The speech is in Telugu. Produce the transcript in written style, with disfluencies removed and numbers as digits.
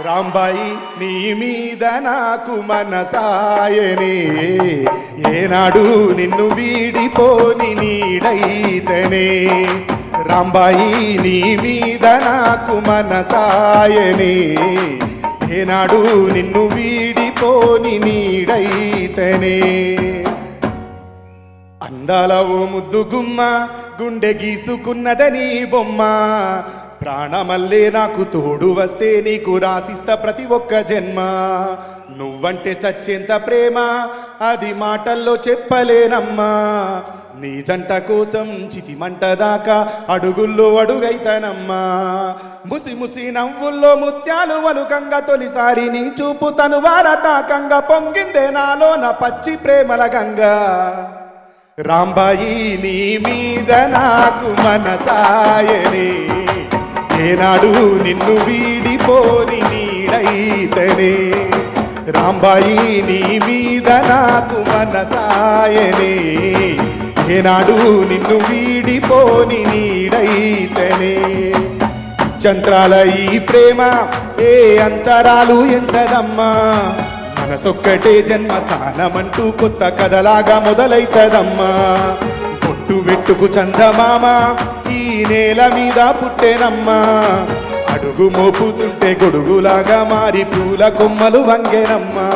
రాంబాయి నీ మీద నాకు మనసాయనే, ఏనాడు నిన్ను వీడిపోని నీడైతనే. రాంబాయి నీ మీద నాకు మనసాయనే, ఏనాడు నిన్ను వీడిపోని నీడైతనే. అందాల ఓ ముద్దు గుమ్మ, గుండె గీసుకున్నదని బొమ్మ, ప్రాణమల్లే నాకు తోడు వస్తే నీకు రాసిస్తా ప్రతి ఒక్క జన్మ. నువ్వంటే చచ్చేంత ప్రేమ అది మాటల్లో చెప్పలేనమ్మా, నీ జంట కోసం చితిమంట దాకా అడుగుల్లో అడుగైతనమ్మా. ముసి ముసి నవ్వుల్లో ముత్యాలు వలుకంగా తొలిసారి నీ చూపు తను వారతాకంగా పొంగిందే నాలోన పచ్చి ప్రేమల గంగా. రాంబాయి నీ మీద నాకు మనసాయనే, ఏనాడు నిన్ను వీడిపోని నీడైతనే. రాంబాయి నీ మీద నాకు మనసాయనే, ఏనాడు నిన్ను వీడిపోని నీడైతనే. చంత్రాల ఈ ప్రేమ ఏ అంతరాలు ఎంచదమ్మా, మనసొక్కటే జన్మస్థానమంటూ కొత్త కథలాగా మొదలైతదమ్మా. పొట్టు వెట్టుకు చందమామ ఈ నేల మీద పుట్టెనమ్మా, అడుగు మోపుతుంటే గొడుగులాగా మారి పూల కొమ్మలు వంగెనమ్మా.